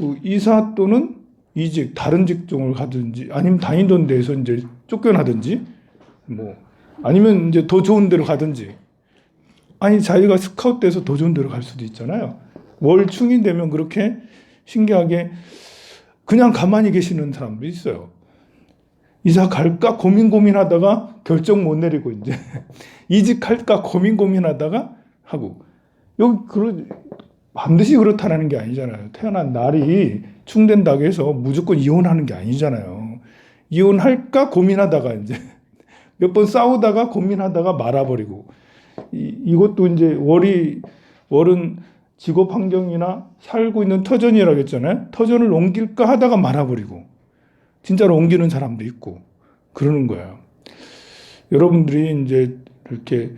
그 이사 또는 이직, 다른 직종을 가든지 아니면 다니던 데에서 이제 쫓겨나든지 뭐 아니면 이제 더 좋은 데로 가든지 아니 자기가 스카웃돼서 더 좋은 데로 갈 수도 있잖아요. 월충이 되면 그렇게 신기하게 그냥 가만히 계시는 사람도 있어요. 이사 갈까 고민하다가 결정 못 내리고 이제 이직할까 고민하다가 하고 여기 반드시 그렇다라는 게 아니잖아요. 태어난 날이 충된다고 해서 무조건 이혼하는 게 아니잖아요. 이혼할까 고민하다가 이제 몇 번 싸우다가 고민하다가 말아버리고 이것도 이제 월은 직업 환경이나 살고 있는 터전이라고 했잖아요. 터전을 옮길까 하다가 말아버리고 진짜로 옮기는 사람도 있고 그러는 거예요. 여러분들이 이제 이렇게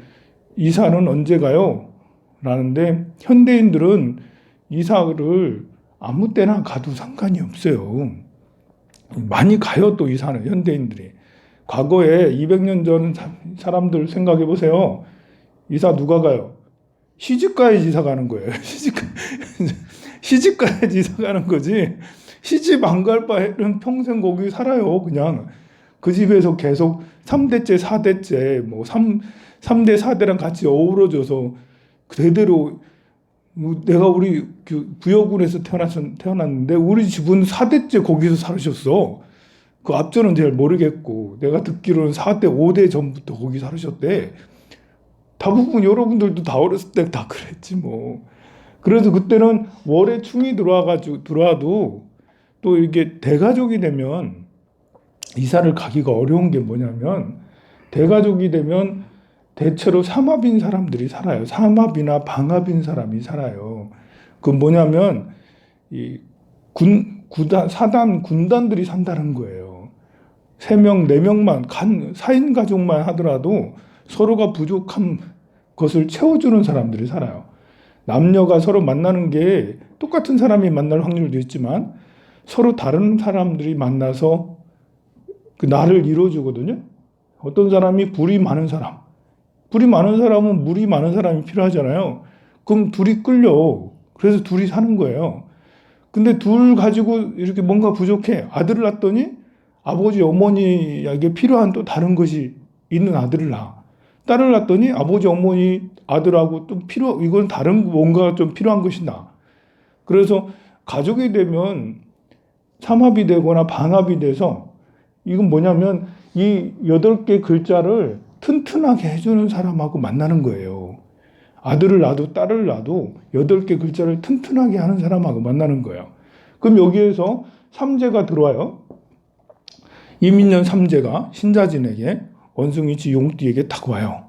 이사는 언제 가요? 라는데 현대인들은 이사를 아무 때나 가도 상관이 없어요. 많이 가요, 또 이사는 현대인들이. 과거에 200년 전 사람들 생각해 보세요. 이사 누가 가요? 시집 가야지 이사 가는 거예요. 시집 가야지 이사 가는 거지. 시집 안 갈 바에는 평생 거기 살아요. 그냥 그 집에서 계속 3대째, 4대째, 뭐 3대, 4대랑 같이 어우러져서 대대로 내가 우리 부여군에서 태어났는데 우리 집은 4대째 거기서 살으셨어. 그 앞전은 잘 모르겠고 내가 듣기로는 4대, 5대 전부터 거기 살으셨대. 대부분 여러분들도 다 어렸을 때 다 그랬지 뭐. 그래서 그때는 월에 충이 들어와도 또 이게 대가족이 되면 이사를 가기가 어려운 게 뭐냐면 대가족이 되면 대체로 삼합인 사람들이 살아요. 삼합이나 방합인 사람이 살아요. 그 뭐냐면 이 사단 군단들이 산다는 거예요. 3명, 4명만 4인 가족만 하더라도 서로가 부족한 것을 채워주는 사람들이 살아요. 남녀가 서로 만나는 게 똑같은 사람이 만날 확률도 있지만 서로 다른 사람들이 만나서 그 나를 이루어주거든요. 어떤 사람이 불이 많은 사람은 물이 많은 사람이 필요하잖아요. 그럼 둘이 끌려. 그래서 둘이 사는 거예요. 근데 둘 가지고 이렇게 뭔가 부족해. 아들을 낳았더니 아버지, 어머니에게 필요한 또 다른 것이 있는 아들을 낳아. 딸을 낳았더니 아버지, 어머니, 아들하고 또 이건 다른 뭔가 좀 필요한 것이 나. 그래서 가족이 되면 삼합이 되거나 방합이 돼서 이건 뭐냐면 이 8개 글자를 튼튼하게 해주는 사람하고 만나는 거예요. 아들을 낳아도 딸을 낳아도 8개 글자를 튼튼하게 하는 사람하고 만나는 거예요. 그럼 여기에서 삼재가 들어와요. 이민년 삼재가 신자진에게 원숭이지 용띠에게 딱 와요.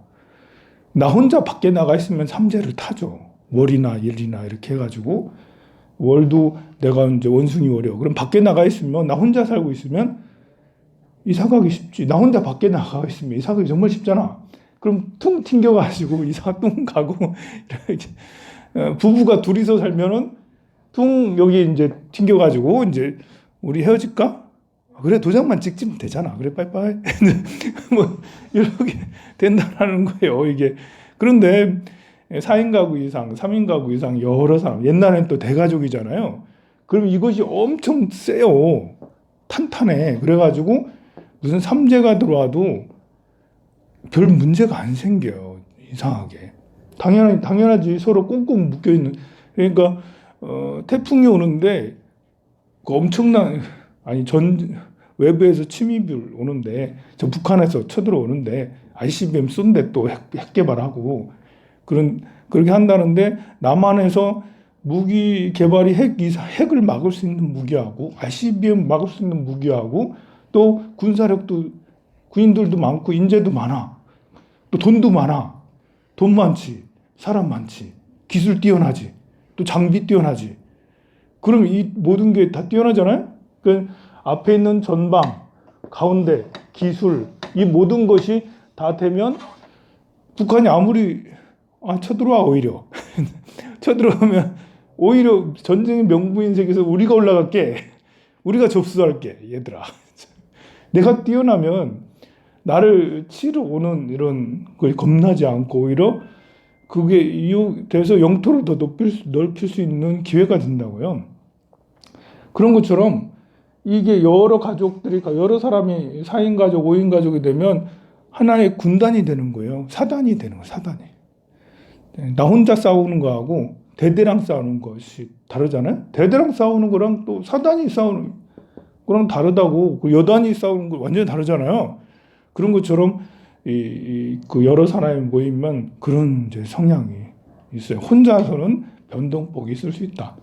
나 혼자 밖에 나가 있으면 삼재를 타죠. 월이나 일이나 이렇게 해가지고 월도 내가 이제 원숭이 월이요. 그럼 밖에 나가 있으면 나 혼자 살고 있으면 이사 가기 쉽지. 나 혼자 밖에 나가 있으면 이사 가기 정말 쉽잖아. 그럼 퉁 튕겨가지고 이사 뚱 가고 이렇게 부부가 둘이서 살면은 퉁 여기 이제 튕겨가지고 이제 우리 헤어질까? 그래 도장만 찍으면 되잖아. 그래 빠이빠이 뭐 이렇게 된다는 거예요. 이게 그런데 4인 가구 이상, 3인 가구 이상 여러 사람 옛날엔 또 대가족이잖아요. 그럼 이것이 엄청 세요. 탄탄해. 그래가지고 무슨 삼재가 들어와도 별 문제가 안 생겨요. 이상하게. 당연하지. 서로 꽁꽁 묶여있는. 그러니까 태풍이 오는데 그 엄청난 외부에서 침입을 오는데 저 북한에서 쳐들어오는데 ICBM 쏜데 또 핵 개발하고 그렇게 한다는데 남한에서 무기 개발이 핵을 막을 수 있는 무기하고 ICBM 막을 수 있는 무기하고 또 군사력도 군인들도 많고 인재도 많아. 또 돈도 많아. 돈 많지. 사람 많지. 기술 뛰어나지. 또 장비 뛰어나지. 그럼 이 모든 게 다 뛰어나잖아요. 그 앞에 있는 전방, 가운데, 기술 이 모든 것이 다 되면 북한이 아무리 쳐들어와 오히려 쳐들어오면 오히려 전쟁의 명분인 세계에서 우리가 올라갈게. 우리가 접수할게. 얘들아. 내가 뛰어나면 나를 치러 오는 이런 걸 겁나지 않고 오히려 그게 이용돼서 영토를 더 넓힐 수 있는 기회가 된다고요. 그런 것처럼 이게 여러 가족들이, 여러 사람이 4인 가족, 5인 가족이 되면 하나의 군단이 되는 거예요. 사단이 되는 거예요, 사단이. 나 혼자 싸우는 거하고 대대랑 싸우는 것이 다르잖아요. 대대랑 싸우는 거랑 또 사단이 싸우는 거랑 다르다고, 여단이 싸우는 거 완전히 다르잖아요. 그런 것처럼 그 여러 사람이 모이면 그런 이제 성향이 있어요. 혼자서는 변동폭이 있을 수 있다.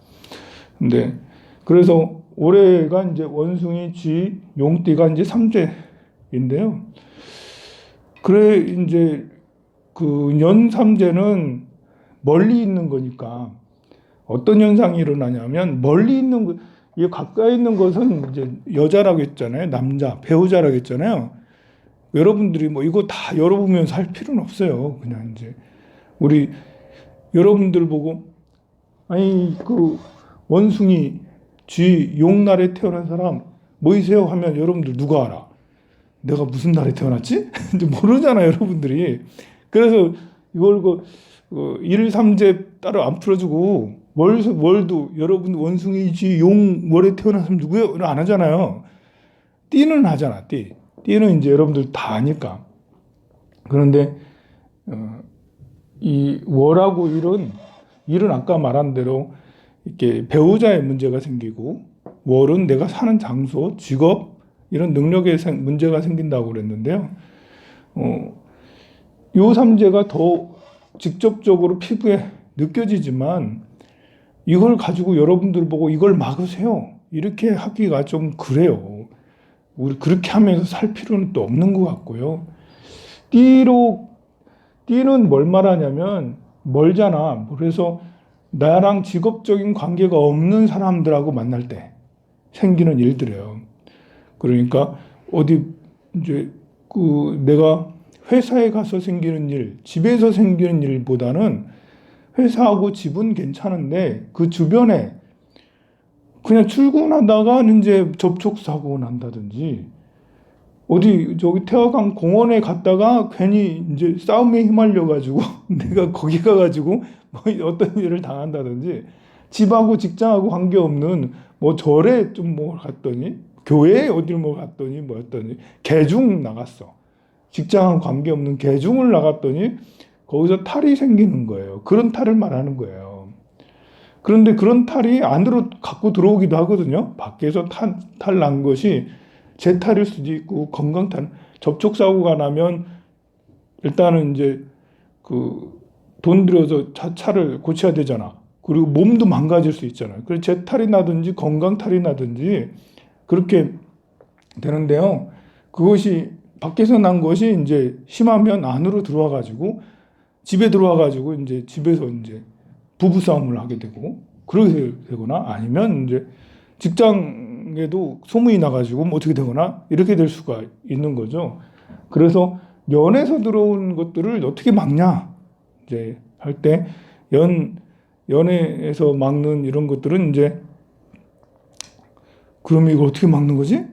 근데 그래서 올해가 이제 원숭이, 쥐, 용띠가 이제 삼재인데요. 그래 이제 그 연삼재는 멀리 있는 거니까 어떤 현상이 일어나냐면, 멀리 있는 거, 이 가까이 있는 것은 이제 여자라고 했잖아요. 남자, 배우자라고 했잖아요. 여러분들이 뭐 이거 다 열어보면서 할 필요는 없어요. 그냥 이제 우리 여러분들 보고, 아니 그 원숭이, 쥐, 용 날에 태어난 사람 뭐이세요 하면 여러분들 누가 알아? 내가 무슨 날에 태어났지? 이제 모르잖아요, 여러분들이. 그래서 이걸 일삼재 따로 안 풀어주고 월도 여러분 원숭이, 쥐, 용 월에 태어난 사람 누구예요? 안 하잖아요. 띠는 하잖아, 띠. 띠는 이제 여러분들 다 아니까. 그런데 이 월하고 일은 아까 말한 대로 이렇게 배우자의 문제가 생기고, 월은 내가 사는 장소, 직업, 이런 능력에 문제가 생긴다고 그랬는데요. 요 삼재가 더 직접적으로 피부에 느껴지지만, 이걸 가지고 여러분들 보고 이걸 막으세요, 이렇게 하기가 좀 그래요. 우리 그렇게 하면서 살 필요는 또 없는 것 같고요. 띠는 뭘 말하냐면 멀잖아. 그래서 나랑 직업적인 관계가 없는 사람들하고 만날 때 생기는 일들이에요. 그러니까 어디 이제 내가 회사에 가서 생기는 일, 집에서 생기는 일보다는 회사하고 집은 괜찮은데 그 주변에 그냥 출근하다가 이제 접촉사고 난다든지, 어디 저기 태화강 공원에 갔다가 괜히 이제 싸움에 휘말려가지고 내가 거기 가가지고 뭐 어떤 일을 당한다든지, 집하고 직장하고 관계없는 뭐 절에 좀 뭐 갔더니, 교회에 어딜 뭐 갔더니 뭐였더니 개중 나갔어. 직장하고 관계없는 개중을 나갔더니 거기서 탈이 생기는 거예요. 그런 탈을 말하는 거예요. 그런데 그런 탈이 안으로 갖고 들어오기도 하거든요. 밖에서 탈 난 것이 제 탈일 수도 있고, 건강탈, 접촉사고가 나면 일단은 이제 돈 들여서 차를 고쳐야 되잖아. 그리고 몸도 망가질 수 있잖아요. 그래서 제 탈이 나든지 건강탈이 나든지 그렇게 되는데요. 그것이 밖에서 난 것이 이제 심하면 안으로 들어와가지고, 집에 들어와가지고 이제 집에서 이제 부부싸움을 하게 되고, 그렇게 되거나, 아니면 이제 직장에도 소문이 나가지고 뭐 어떻게 되거나 이렇게 될 수가 있는 거죠. 그래서 연에서 들어온 것들을 어떻게 막냐 이제 할 때, 연애에서 막는 이런 것들은 이제, 그럼 이걸 어떻게 막는 거지?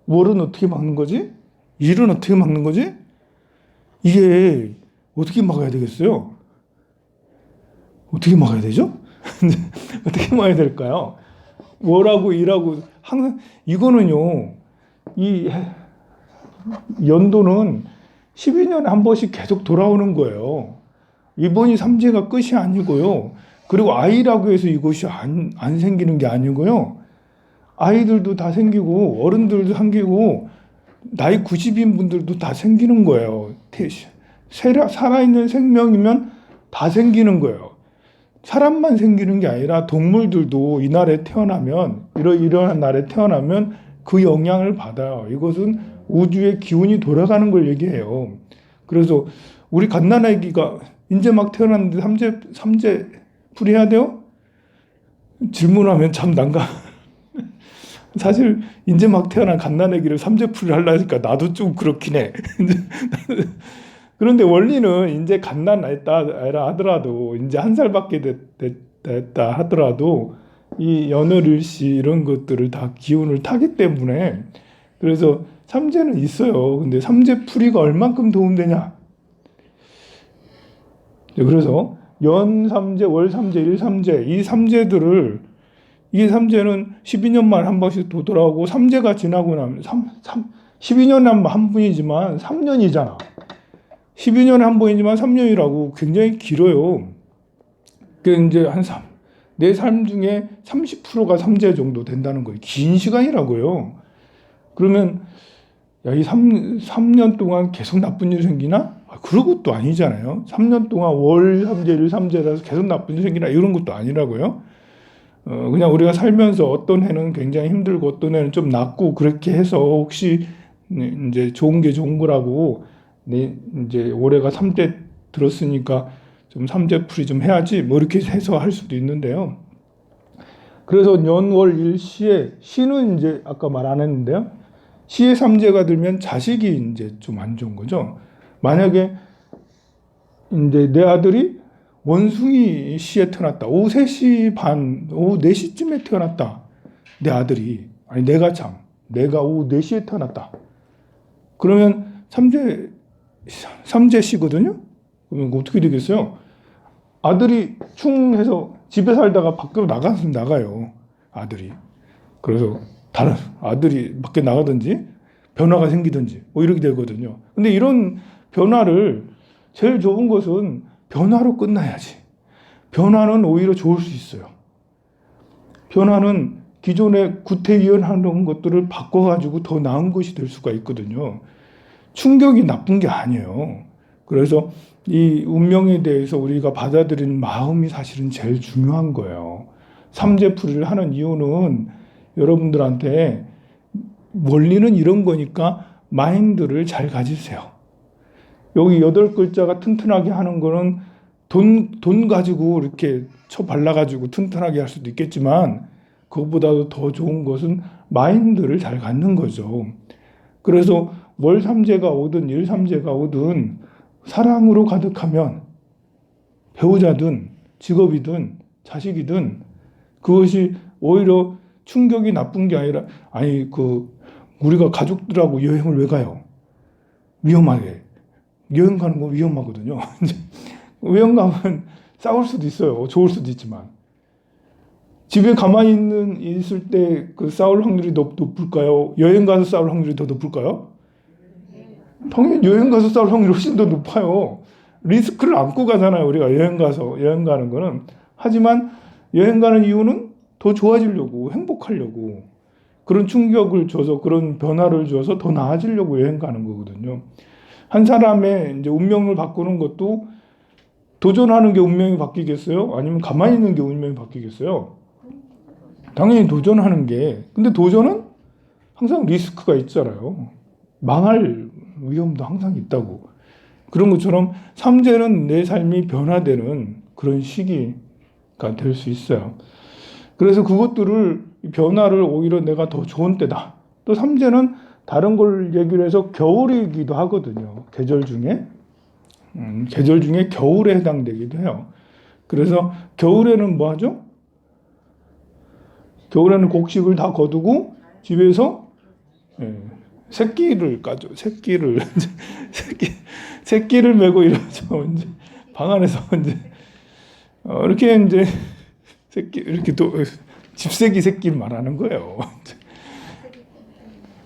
월은 어떻게 막는 거지? 일은 어떻게 막는 거지? 이게 어떻게 막아야 되겠어요? 어떻게 막아야 되죠? 어떻게 막아야 될까요? 월하고 일하고 항상 이거는요, 이 연도는 12년에 한 번씩 계속 돌아오는 거예요. 이번이 삼재가 끝이 아니고요. 그리고 아이라고 해서 이것이 안 생기는 게 아니고요. 아이들도 다 생기고 어른들도 생기고 나이 90인 분들도 다 생기는 거예요. 살아있는 생명이면 다 생기는 거예요. 사람만 생기는 게 아니라 동물들도 이날에 태어나면, 이러한 날에 태어나면 그 영향을 받아요. 이것은 우주의 기운이 돌아가는 걸 얘기해요. 그래서 우리 갓난아기가 이제 막 태어났는데 삼재 풀이해야 돼요? 질문하면 참 난감. 사실 이제 막 태어난 갓난아기를 삼재풀이를 하려니까 나도 좀 그렇긴 해. 그런데 원리는 이제 갓난아이라 하더라도, 이제 1살밖에 됐다 하더라도 이 연월일시 이런 것들을 다 기운을 타기 때문에, 그래서 삼재는 있어요. 근데 삼재풀이가 얼만큼 도움되냐? 그래서 연삼재, 월삼재, 일삼재, 이 삼재들을 이게 삼재는 12년 만에 한 번씩 돌아오고 삼재가 지나고 나면 12년에 한 번이지만 3년이잖아. 12년에 한 번이지만 3년이라고 굉장히 길어요. 그 이제 내 삶 중에 30%가 삼재 정도 된다는 거예요. 긴 시간이라고요. 그러면 야, 이 3년 동안 계속 나쁜 일이 생기나? 그런 것도 아니잖아요. 3년 동안 월 삼재, 일 삼재라서 계속 나쁜 일이 생기나? 이런 것도 아니라고요. 그냥 우리가 살면서 어떤 해는 굉장히 힘들고 어떤 해는 좀 낫고 그렇게 해서 혹시 이제 좋은 게 좋은 거라고 이제 올해가 삼재 들었으니까 좀 삼재풀이 좀 해야지 뭐 이렇게 해서 할 수도 있는데요. 그래서 년월 일시에 시는 이제 아까 말 안 했는데요. 시의 삼재가 들면 자식이 이제 좀 안 좋은 거죠. 만약에 이제 내 아들이 원숭이 시에 태어났다. 오후 3시 반, 오후 4시쯤에 태어났다. 내 아들이. 아니, 내가 오후 4시에 태어났다. 그러면 삼재시거든요? 그러면 어떻게 되겠어요? 아들이 충 해서 집에 살다가 밖으로 나가요. 아들이. 그래서 다른 아들이 밖에 나가든지 변화가 생기든지 뭐 이렇게 되거든요. 근데 이런 변화를 제일 좋은 것은 변화로 끝나야지. 변화는 오히려 좋을 수 있어요. 변화는 기존의 구태의연하는 것들을 바꿔가지고 더 나은 것이 될 수가 있거든요. 충격이 나쁜 게 아니에요. 그래서 이 운명에 대해서 우리가 받아들이는 마음이 사실은 제일 중요한 거예요. 삼재풀이를 하는 이유는 여러분들한테 원리는 이런 거니까 마인드를 잘 가지세요. 여기 8글자가 튼튼하게 하는 거는 돈 가지고 이렇게 쳐 발라가지고 튼튼하게 할 수도 있겠지만 그것보다도 더 좋은 것은 마인드를 잘 갖는 거죠. 그래서 월 삼재가 오든 일 삼재가 오든 사랑으로 가득하면 배우자든 직업이든 자식이든 그것이 오히려 충격이 나쁜 게 아니라 우리가 가족들하고 여행을 왜 가요? 위험하게. 여행 가는 거 위험하거든요. 여행 가면 싸울 수도 있어요. 좋을 수도 있지만. 집에 가만히 있을 때 그 싸울 확률이 높을까요? 여행 가서 싸울 확률이 더 높을까요? 당연히 여행 가서 싸울 확률이 훨씬 더 높아요. 리스크를 안고 가잖아요. 우리가 여행 가는 거는. 하지만 여행 가는 이유는 더 좋아지려고, 행복하려고. 그런 충격을 줘서, 그런 변화를 줘서 더 나아지려고 여행 가는 거거든요. 한 사람의 이제 운명을 바꾸는 것도 도전하는 게 운명이 바뀌겠어요? 아니면 가만히 있는 게 운명이 바뀌겠어요? 당연히 도전하는 게. 근데 도전은 항상 리스크가 있잖아요. 망할 위험도 항상 있다고. 그런 것처럼 삼재는 내 삶이 변화되는 그런 시기가 될 수 있어요. 그래서 변화를 오히려 내가 더 좋은 때다. 또 삼재는 다른 걸 얘기를 해서 겨울이기도 하거든요. 계절 중에 겨울에 해당되기도 해요. 그래서 겨울에는 뭐 하죠? 겨울에는 곡식을 다 거두고 집에서 새끼를 까죠. 새끼를 메고 이러죠. 이제 방 안에서 이제 이렇게 이제 이렇게 또 집새기 새끼를 말하는 거예요.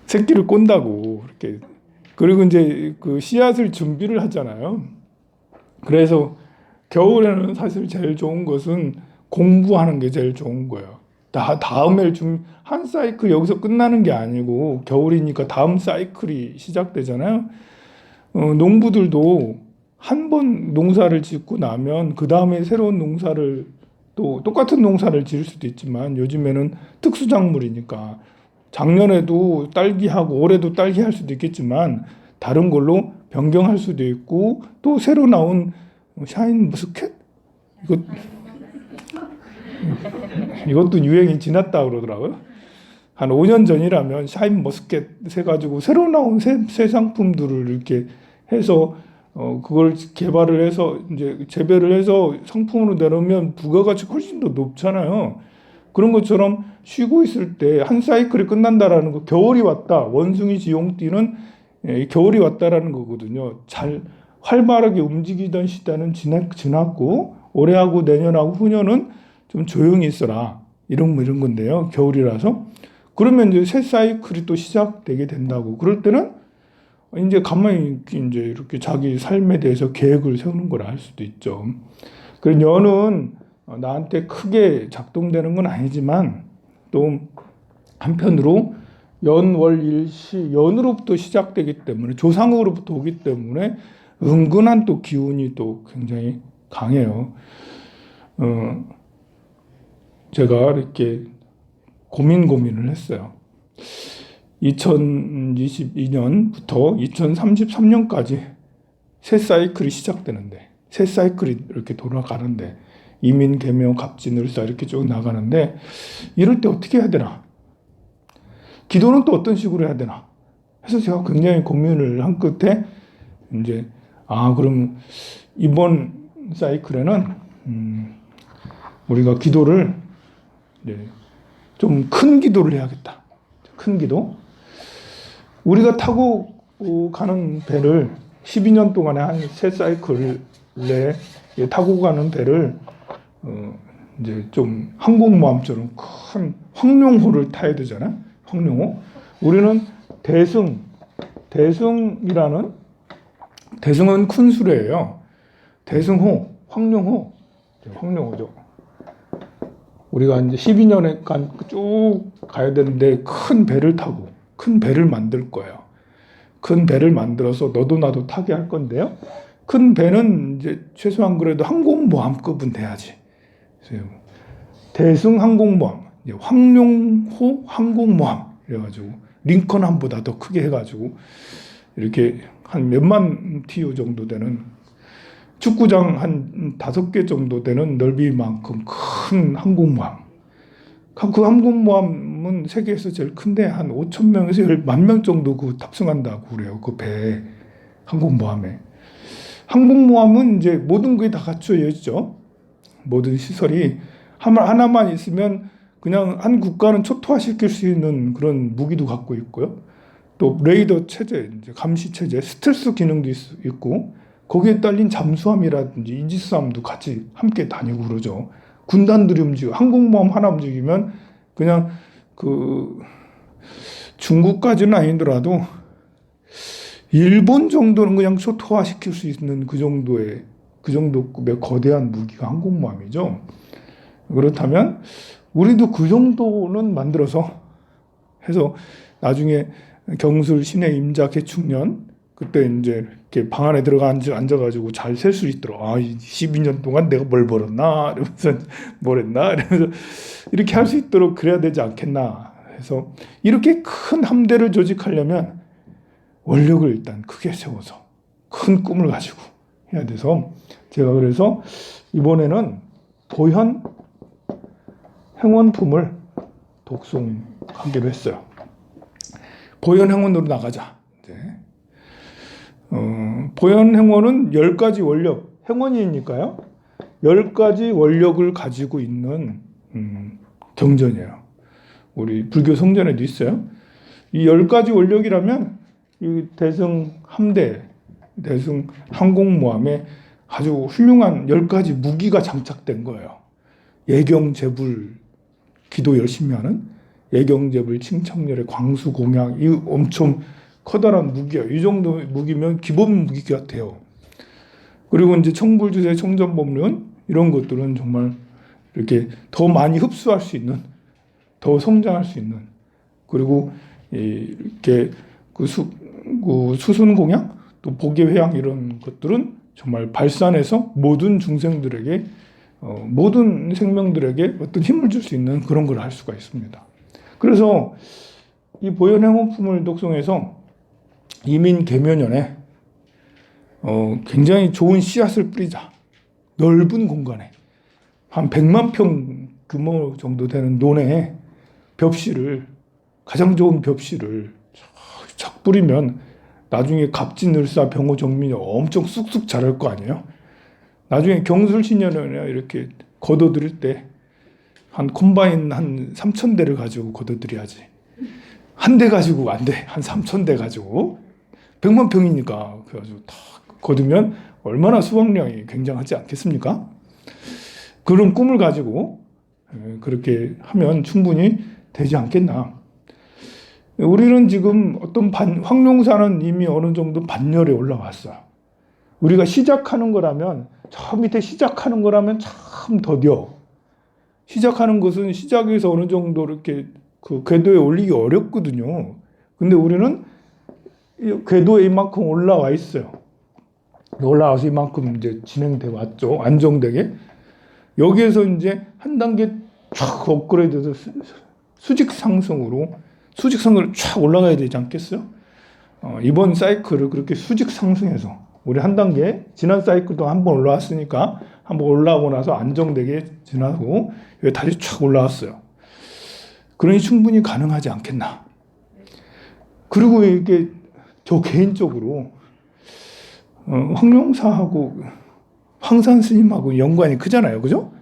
새끼를 꼰다고 이렇게. 그리고 이제 그 씨앗을 준비를 하잖아요. 그래서 겨울에는 사실 제일 좋은 것은 공부하는 게 제일 좋은 거예요. 다음에 한 사이클 여기서 끝나는 게 아니고 겨울이니까 다음 사이클이 시작되잖아요. 농부들도 한 번 농사를 짓고 나면 그 다음에 새로운 농사를 또 똑같은 농사를 지을 수도 있지만 요즘에는 특수작물이니까 작년에도 딸기하고 올해도 딸기 할 수도 있겠지만 다른 걸로 변경할 수도 있고 또 새로 나온 샤인 머스켓? 이것도 유행이 지났다 그러더라고요. 한 5년 전이라면 샤인 머스켓 해가지고 새로 나온 새 상품들을 이렇게 해서 그걸 개발을 해서 이제 재배를 해서 상품으로 내놓으면 부가가치가 훨씬 더 높잖아요. 그런 것처럼 쉬고 있을 때 한 사이클이 끝난다라는 거, 겨울이 왔다. 원숭이 지용띠는 겨울이 왔다라는 거거든요. 잘 활발하게 움직이던 시대는 지났고 올해하고 내년하고 후년은 좀 조용히 있어라. 이런 건데요. 겨울이라서. 그러면 이제 새 사이클이 또 시작되게 된다고. 그럴 때는 이제 가만히 이제 이렇게 자기 삶에 대해서 계획을 세우는 걸 할 수도 있죠. 그래서 연은 나한테 크게 작동되는 건 아니지만 또 한편으로 연월일시 연으로부터 시작되기 때문에 조상으로부터 오기 때문에 은근한 또 기운이 또 굉장히 강해요. 제가 이렇게 고민을 했어요. 2022년부터 2033년까지 새 사이클이 시작되는데, 새 사이클이 이렇게 돌아가는데, 이민, 계명, 갑진을사 이렇게 쭉 나가는데, 이럴 때 어떻게 해야 되나? 기도는 또 어떤 식으로 해야 되나? 해서 제가 굉장히 고민을 한 끝에, 이제, 그럼 이번 사이클에는, 우리가 기도를, 좀 큰 기도를 해야겠다. 큰 기도. 우리가 타고 가는 배를 12년 동안에 한 세 사이클 내에 타고 가는 배를 이제 좀 항공모함처럼 큰 황룡호를 타야 되잖아. 황룡호. 우리는 대승은 큰 수레예요. 대승호, 황룡호죠. 우리가 이제 12년에 쭉 가야 되는데 큰 배를 타고 큰 배를 만들 거예요. 큰 배를 만들어서 너도 나도 타게 할 건데요. 큰 배는 이제 최소한 그래도 항공모함급은 돼야지. 대승 항공모함, 황룡호 항공모함 이래가지고 링컨함보다 더 크게 해가지고 이렇게 한 몇만 TU 정도 되는 축구장 한 5개 정도 되는 넓이만큼 큰 항공모함. 그 항공모함은 세계에서 제일 큰데 한 5,000명에서 10,000명 정도 탑승한다고 그래요. 그 배 항공모함에. 항공모함은 이제 모든 게 다 갖춰져 있죠. 모든 시설이 하나만 있으면 그냥 한 국가는 초토화시킬 수 있는 그런 무기도 갖고 있고요. 또 레이더 체제, 이제 감시 체제, 스텔스 기능도 있고 거기에 딸린 잠수함이라든지 이지스함도 같이 함께 다니고 그러죠. 군단들이 움직여 항공모함 하나 움직이면 그냥 중국까지는 아니더라도 일본 정도는 그냥 초토화시킬 수 있는 그 정도급의 거대한 무기가 항공모함이죠. 그렇다면 우리도 그 정도는 만들어서 해서 나중에 경술 신의 임자 개축년 그때 이제 이렇게 방 안에 들어가 앉아가지고 잘 셀 수 있도록 12년 동안 내가 뭘 벌었나 이러면서 뭘 했나 이러면서 이렇게 할 수 있도록 그래야 되지 않겠나 해서 이렇게 큰 함대를 조직하려면 원력을 일단 크게 세워서 큰 꿈을 가지고 해야 돼서 제가 그래서 이번에는 보현 행원품을 독송하기로 했어요. 보현 행원으로 나가자. 보현 행원은 10가지 원력, 행원이니까요. 10가지 원력을 가지고 있는 경전이에요. 우리 불교 성전에도 있어요. 이 10가지 원력이라면 이 대승 함대, 대승 항공모함에 아주 훌륭한 10가지 무기가 장착된 거예요. 예경제불, 기도 열심히 하는 예경제불, 칭청렬의 광수공양, 이 엄청 커다란 무기야. 이 정도 무기면 기본 무기가 돼요. 그리고 이제 청불주세, 청전법륜 이런 것들은 정말 이렇게 더 많이 흡수할 수 있는, 더 성장할 수 있는, 그리고 이렇게 수순공양, 또 복예회양 이런 것들은 정말 발산해서 모든 중생들에게, 모든 생명들에게 어떤 힘을 줄 수 있는 그런 걸 할 수가 있습니다. 그래서 이 보현행원품을 독송해서 이민 계면연에 굉장히 좋은 씨앗을 뿌리자. 넓은 공간에 한 100만 평 규모 정도 되는 논에 벽실을, 가장 좋은 벽실을 착 뿌리면 나중에 갑진을사 병호정민이 엄청 쑥쑥 자랄 거 아니에요. 나중에 경술신년에 이렇게 거둬들일 때 한 콤바인 한 3,000대를 가지고 거둬들여야지. 한 대 가지고 안 돼. 한 3,000대 가지고 100만 평이니까 그래가지고 다 거두면 얼마나 수확량이 굉장하지 않겠습니까? 그런 꿈을 가지고 그렇게 하면 충분히 되지 않겠나. 우리는 지금 황룡사는 이미 어느 정도 반열에 올라왔어요. 우리가 시작하는 거라면, 저 밑에 시작하는 거라면 참 더뎌. 시작하는 것은 시작에서 어느 정도 이렇게 그 궤도에 올리기 어렵거든요. 근데 우리는 궤도에 이만큼 올라와 있어요. 올라와서 이만큼 이제 진행돼 왔죠. 안정되게. 여기에서 이제 한 단계 쫙 업그레이드해서 수직상승을 쫙 올라가야 되지 않겠어요? 이번 사이클을 그렇게 수직상승해서 우리 한 단계, 지난 사이클도 한번 올라왔으니까 한번 올라오고 나서 안정되게 지나고 여기 다시 쫙 올라왔어요. 그러니 충분히 가능하지 않겠나. 그리고 이게 저 개인적으로 황룡사하고 황산 스님하고 연관이 크잖아요. 그죠?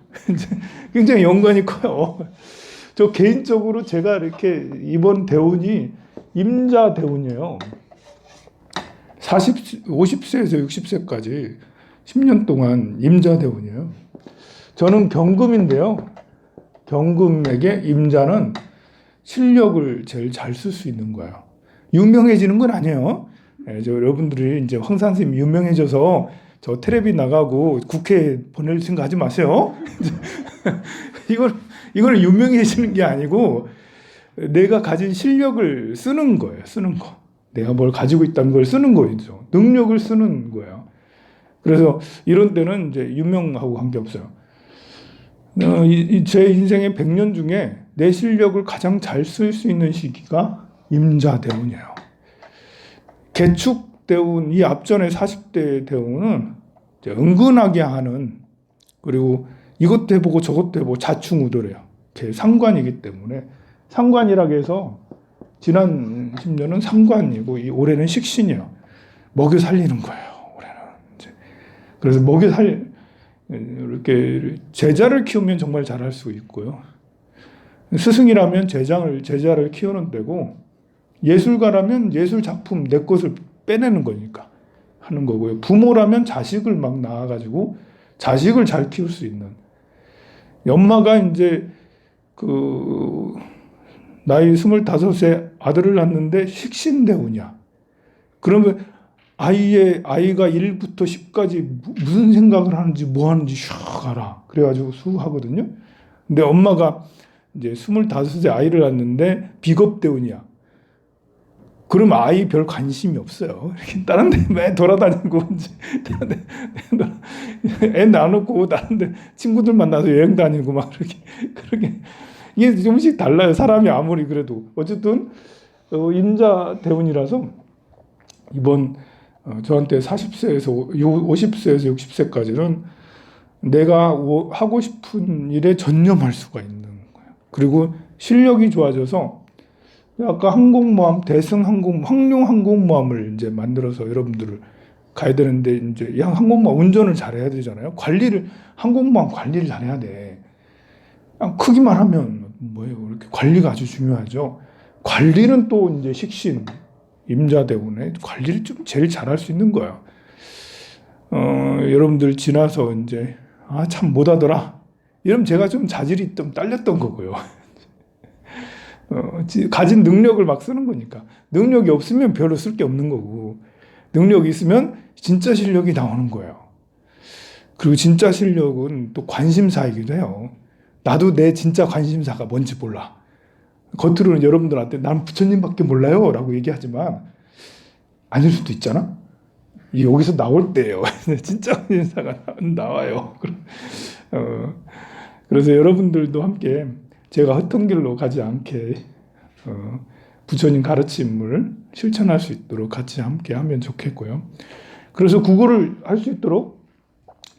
굉장히 연관이 커요. 저 개인적으로 제가 이렇게 이번 대운이 임자 대운이에요. 50세에서 60세까지 10년 동안 임자 대운이에요. 저는 경금인데요. 경금에게 임자는 실력을 제일 잘 쓸 수 있는 거예요. 유명해지는 건 아니에요. 여러분들이 이제 황산 스님 유명해져서 저 텔레비 나가고 국회 보낼 생각 하지 마세요. 이거는 유명해지는 게 아니고 내가 가진 실력을 쓰는 거예요. 쓰는 거. 내가 뭘 가지고 있다는 걸 쓰는 거죠. 능력을 쓰는 거예요. 그래서 이런 때는 이제 유명하고 관계없어요. 제 인생의 100년 중에 내 실력을 가장 잘 쓸 수 있는 시기가 임자 대운이에요. 개축 대운, 이 앞전에 40대 대운은 은근하게 하는, 그리고 이것도 해보고 저것도 해보고 자충우돌해요. 상관이기 때문에. 상관이라고 해서 지난 10년은 상관이고 올해는 식신이에요. 먹여 살리는 거예요. 올해는. 그래서 이렇게 제자를 키우면 정말 잘할 수 있고요. 스승이라면 제자를 키우는 데고, 예술가라면 예술 작품 내 것을 빼내는 거니까 하는 거고요. 부모라면 자식을 막 낳아가지고 자식을 잘 키울 수 있는. 엄마가 이제 나이 25세 아들을 낳는데 식신대운이야. 그러면 아이가 1부터 10까지 무슨 생각을 하는지 뭐 하는지 슉 알아. 그래가지고 수하거든요. 근데 엄마가 이제 25세 아이를 낳는데 비겁대운이야. 그러면 아이 별 관심이 없어요. 다른 데 매 돌아다니고, 애 나누고, 다른 데 친구들 만나서 여행 다니고, 막 그렇게. 이게 조금씩 달라요. 사람이 아무리 그래도. 어쨌든, 임자 대운이라서, 이번, 저한테 40세에서 50세에서 60세까지는 내가 하고 싶은 일에 전념할 수가 있는 거예요. 그리고 실력이 좋아져서, 아까 항공모함, 황룡항공모함을 이제 만들어서 여러분들을 가야 되는데, 이제 항공모함 운전을 잘해야 되잖아요. 항공모함 관리를 잘해야 돼. 그냥 크기만 하면 뭐예요? 이렇게 관리가 아주 중요하죠. 관리는 또 이제 식신, 임자대운에 관리를 좀 제일 잘할 수 있는 거예요. 여러분들 지나서 이제, 참 못하더라. 이러면 제가 좀 자질이 좀 딸렸던 거고요. 가진 능력을 막 쓰는 거니까. 능력이 없으면 별로 쓸 게 없는 거고, 능력이 있으면 진짜 실력이 나오는 거예요. 그리고 진짜 실력은 또 관심사이기도 해요. 나도 내 진짜 관심사가 뭔지 몰라. 겉으로는 여러분들한테 난 부처님밖에 몰라요 라고 얘기하지만 아닐 수도 있잖아. 여기서 나올 때예요. 진짜 관심사가 나와요. 그래서 여러분들도 함께 제가 헛된 길로 가지 않게 부처님 가르침을 실천할 수 있도록 같이 함께 하면 좋겠고요. 그래서 국어를 할 수 있도록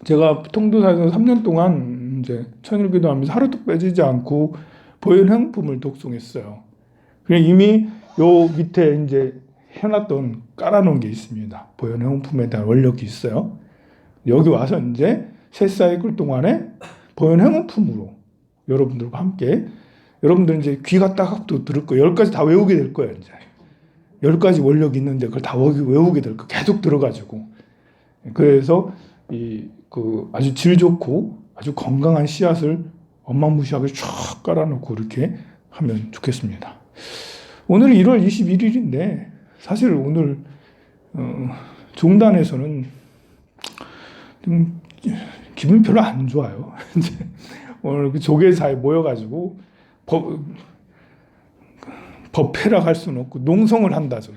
제가 통도사에서 3년 동안 이제 천일기도 하면서 하루도 빼지지 않고 보현행품을 독송했어요. 그냥 이미 요 밑에 이제 해놨던 깔아놓은 게 있습니다. 보현행품에 대한 원력이 있어요. 여기 와서 이제 새 사이클 동안에 보현행품으로 여러분들과 함께, 여러분들 이제 귀가 따갑도 들을 거예요. 10가지 다 외우게 될 거예요. 이제 10가지 원력이 있는데 그걸 다 외우게 될 거예요. 계속 들어가지고. 그래서 아주 질 좋고 아주 건강한 씨앗을 엄마무시하게 쫙 깔아놓고 이렇게 하면 좋겠습니다. 오늘 1월 21일인데 사실 오늘 종단에서는 좀 기분이 별로 안 좋아요. 이제 오늘 그 조계사에 모여가지고 법회라 할 수는 없고 농성을 한다죠.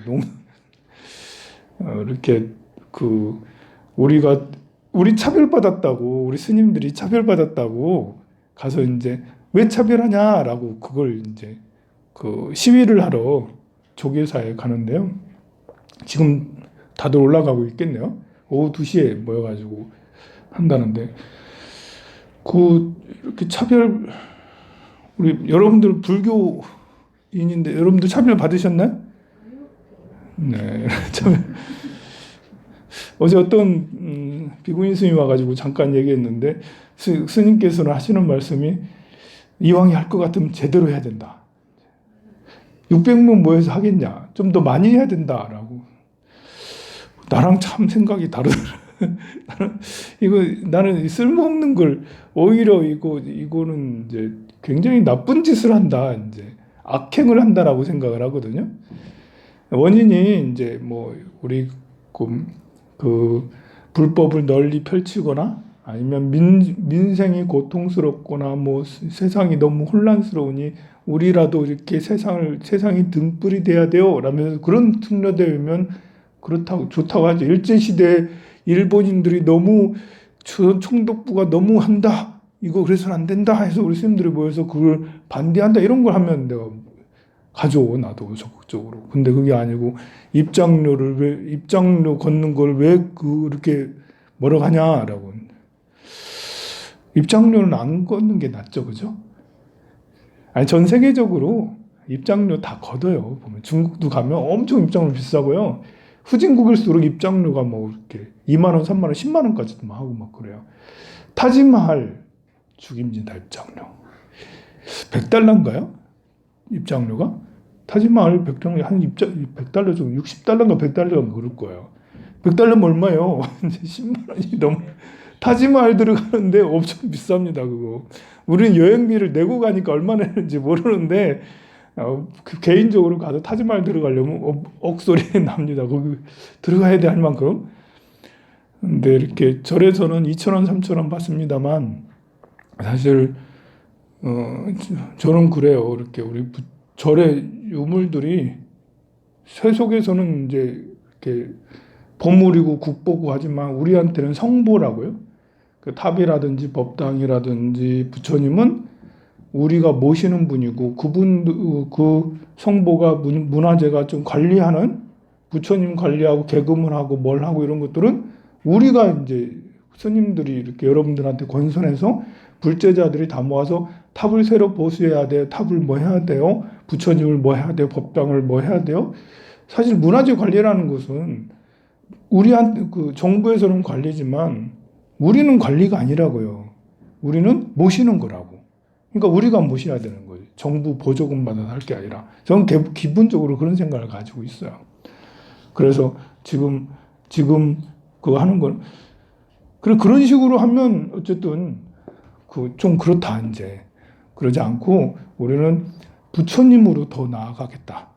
이렇게 우리 차별받았다고, 우리 스님들이 차별받았다고 가서 이제 왜 차별하냐라고 그걸 이제 시위를 하러 조계사에 가는데요. 지금 다들 올라가고 있겠네요. 오후 2시에 모여가지고 한다는데 이렇게 우리 여러분들 불교인인데 여러분들 차별 받으셨나요? 네, 어제 어떤 비구인 스님이 와가지고 잠깐 얘기했는데 스님께서는 하시는 말씀이 이왕이 할 것 같으면 제대로 해야 된다. 600명 모여서 하겠냐? 좀 더 많이 해야 된다라고. 나랑 참 생각이 다르더라. 나는 쓸모없는 걸 오히려 이거는 이제 굉장히 나쁜 짓을 한다, 이제 악행을 한다라고 생각을 하거든요. 원인이 이제 뭐 우리 불법을 널리 펼치거나 아니면 민생이 고통스럽거나 뭐 세상이 너무 혼란스러우니 우리라도 이렇게 세상이 등불이 돼야 돼요 라면서 그런 특례되면 좋다고 하죠. 일제시대 일본인들이 너무 총독부가 너무 한다, 이거 그래서는 안 된다 해서 우리 스님들이 모여서 그걸 반대한다, 이런 걸 하면 내가 가져, 나도 적극적으로. 근데 그게 아니고 입장료 걷는 걸 왜 그렇게 뭐라고 하냐라고. 입장료는 안 걷는 게 낫죠, 그죠? 아니, 전 세계적으로 입장료 다 걷어요. 보면 중국도 가면 엄청 입장료 비싸고요. 후진국일수록 입장료가 뭐 이렇게 2만 원, 3만 원, 10만 원까지도 막 하고 막 그래요. 타지마할 죽임진다 입장료. 100달러인가요? 입장료가? 타지마할 100달러, 한 100달러 정도, 60달러인가 100달러인가 그럴 거예요. 100달러면 얼마예요? 10만 원이 넘어. 타지마할 들어가는데 엄청 비쌉니다, 그거. 우리는 여행비를 내고 가니까 얼마나 했는지 모르는데, 개인적으로 가서 타지마할 들어가려면 억소리 납니다. 거기 들어가야 돼 할 만큼. 근데 이렇게 절에서는 2,000원, 3,000원 받습니다만, 사실, 저는 그래요. 이렇게 우리 절의 유물들이 세속에서는 이제 이렇게 보물이고 국보고 하지만 우리한테는 성보라고요. 그 탑이라든지 법당이라든지 부처님은 우리가 모시는 분이고 그 성보가 문화재가 좀 관리하는, 부처님 관리하고 개금을 하고 뭘 하고 이런 것들은 우리가 이제 스님들이 이렇게 여러분들한테 권선해서 불제자들이 다 모아서 탑을 새로 보수해야 돼요. 탑을 뭐 해야 돼요? 부처님을 뭐 해야 돼요? 법당을 뭐 해야 돼요? 사실 문화재 관리라는 것은 우리한테 정부에서는 관리지만 우리는 관리가 아니라고요. 우리는 모시는 거라고. 그러니까 우리가 모셔야 되는 거예요. 정부 보조금 받아서 할 게 아니라. 저는 기본적으로 그런 생각을 가지고 있어요. 그래서 지금 그거 하는 건 그런 식으로 하면 어쨌든 좀 그렇다 이제. 그러지 않고 우리는 부처님으로 더 나아가겠다.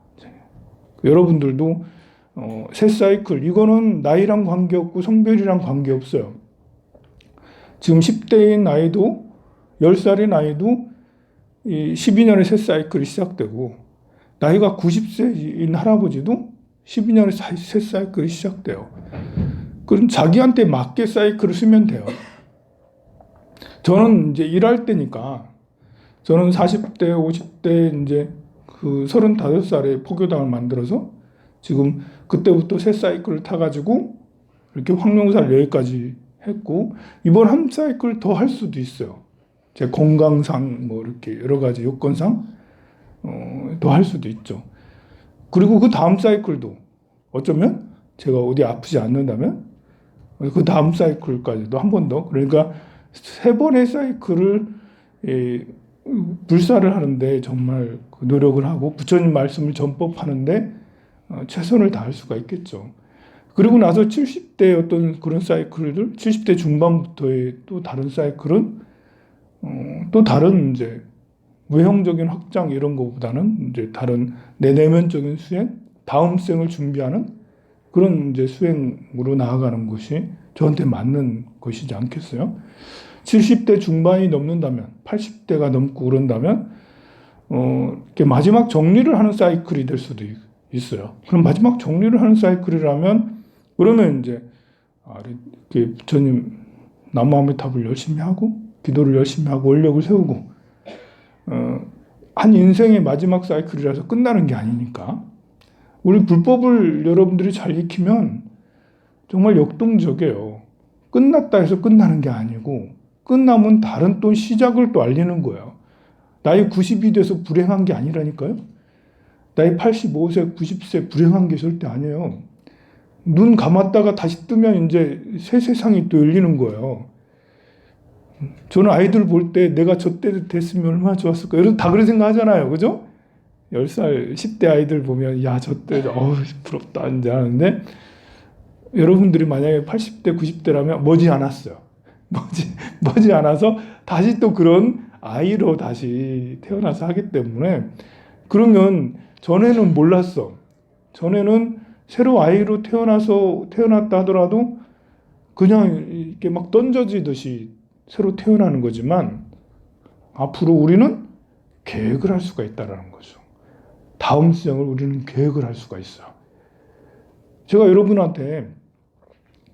여러분들도 새 사이클, 이거는 나이랑 관계없고 성별이랑 관계없어요. 지금 10대인 나이도 10살인 나이도 12년의 새 사이클이 시작되고, 나이가 90세인 할아버지도 12년의 새 사이클이 시작돼요. 그럼 자기한테 맞게 사이클을 쓰면 돼요. 저는 이제 일할 때니까, 저는 40대, 50대 이제 35살에 포교당을 만들어서 지금 그때부터 새 사이클을 타가지고 이렇게 황룡사를 여기까지 했고, 이번 한 사이클 더 할 수도 있어요. 제 건강상 뭐 이렇게 여러 가지 요건상 더 할 수도 있죠. 그리고 그 다음 사이클도 어쩌면 제가 어디 아프지 않는다면 그 다음 사이클까지도 한 번 더, 그러니까 3번의 사이클을 불사를 하는데 정말 노력을 하고 부처님 말씀을 전법하는데 최선을 다할 수가 있겠죠. 그리고 나서 70대 어떤 그런 사이클들, 70대 중반부터의 또 다른 사이클은 또 다른 이제 외형적인 확장 이런 것보다는 이제 다른 내 내면적인 수행, 다음 생을 준비하는 그런 이제 수행으로 나아가는 것이 저한테 맞는 것이지 않겠어요? 70대 중반이 넘는다면, 80대가 넘고 그런다면, 이렇게 마지막 정리를 하는 사이클이 될 수도 있어요. 그럼 마지막 정리를 하는 사이클이라면, 그러면 이제, 이렇게 부처님 나무아미타불 열심히 하고, 기도를 열심히 하고, 원력을 세우고, 한 인생의 마지막 사이클이라서 끝나는 게 아니니까, 우리 불법을 여러분들이 잘 익히면 정말 역동적이에요. 끝났다 해서 끝나는 게 아니고 끝나면 다른 또 시작을 또 알리는 거예요. 나이 90이 돼서 불행한 게 아니라니까요. 나이 85세, 90세 불행한 게 절대 아니에요. 눈 감았다가 다시 뜨면 이제 새 세상이 또 열리는 거예요. 저는 아이들 볼 때 내가 저 때 됐으면 얼마나 좋았을까. 여러분 다 그런 생각 하잖아요. 그죠? 10살, 10대 아이들 보면, 야, 저 때, 부럽다, 이제 하는데, 여러분들이 만약에 80대, 90대라면 머지 않았어요. 머지 않아서 다시 또 그런 아이로 다시 태어나서 하기 때문에, 그러면 전에는 몰랐어. 전에는 새로 아이로 태어났다 하더라도 그냥 이렇게 막 던져지듯이 새로 태어나는 거지만, 앞으로 우리는 계획을 할 수가 있다는 거죠. 다음 생을 우리는 계획을 할 수가 있어요. 제가 여러분한테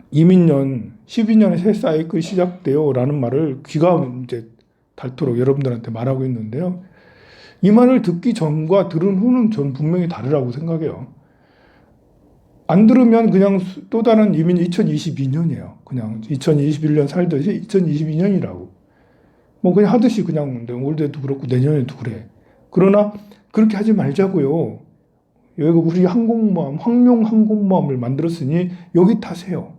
이민년 12년의 새 사이클이 시작돼요 라는 말을 귀가 이제 닳도록 여러분들한테 말하고 있는데요. 이 말을 듣기 전과 들은 후는 전 분명히 다르라고 생각해요. 안 들으면 그냥 또 다른 이민 2022년이에요. 그냥 2021년 살듯이 2022년이라고. 뭐 그냥 하듯이 그냥 올해도 그렇고 내년에도 그래. 그러나 그렇게 하지 말자고요. 여기 우리 항공모함, 황룡 항공모함을 만들었으니 여기 타세요.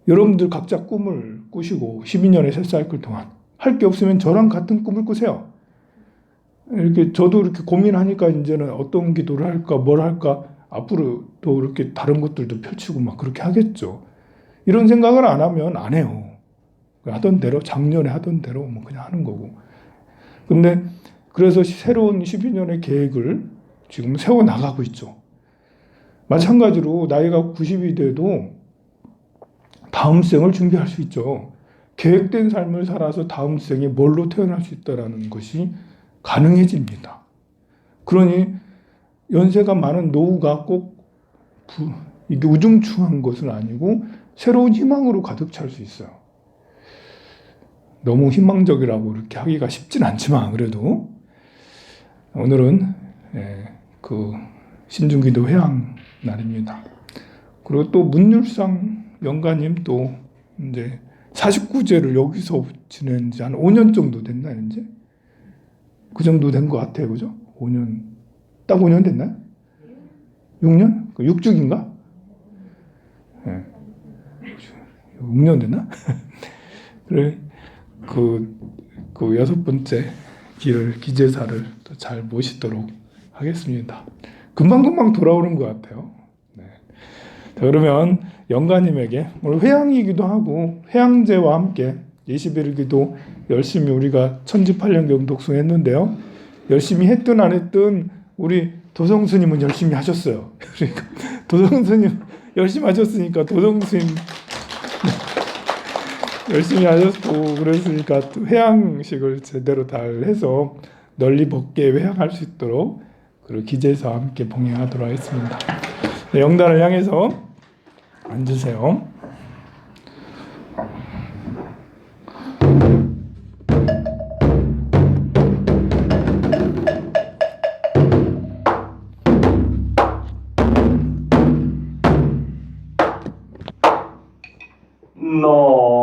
여러분들 각자 꿈을 꾸시고 12년의 새 사이클 동안 할 게 없으면 저랑 같은 꿈을 꾸세요. 이렇게 저도 이렇게 고민하니까 이제는 어떤 기도를 할까, 뭘 할까, 앞으로 또 이렇게 다른 것들도 펼치고 막 그렇게 하겠죠. 이런 생각을 안 하면 안 해요. 하던 대로, 작년에 하던 대로 뭐 그냥 하는 거고. 근데 그래서 새로운 12년의 계획을 지금 세워나가고 있죠. 마찬가지로 나이가 90이 돼도 다음 생을 준비할 수 있죠. 계획된 삶을 살아서 다음 생에 뭘로 태어날 수 있다는 것이 가능해집니다. 그러니 연세가 많은 노후가 꼭 이게 우중충한 것은 아니고 새로운 희망으로 가득 찰 수 있어요. 너무 희망적이라고 이렇게 하기가 쉽진 않지만 그래도 오늘은 그 신중기도 회향 날입니다. 그리고 또 문율상 영가님 또 이제 49제를 여기서 지낸 지 한 5년 정도 됐나 이제? 그 정도 된 것 같아요. 그죠? 5년. 딱 5년 됐나요? 6년? 그 6죽인가? 네. 6년 됐나? 그래. 그 여섯 번째 기제사를 또 잘 모시도록 하겠습니다. 금방금방 돌아오는 것 같아요. 네. 자, 그러면 영가님에게 오늘 회향이기도 하고 회향제와 함께 21일 기도 열심히 우리가 천지팔년경 독송했는데요. 열심히 했든 안 했든 우리 도성스님은 열심히 하셨어요. 그러니까 도성스님 열심히 하셨으니까 도성스님 열심히 하셨고 그랬으니까 회향식을 제대로 잘 해서 널리 벗게 회향할 수 있도록 그리고 기제사와 함께 봉행하도록 하겠습니다. 네, 영단을 향해서 앉으세요. No.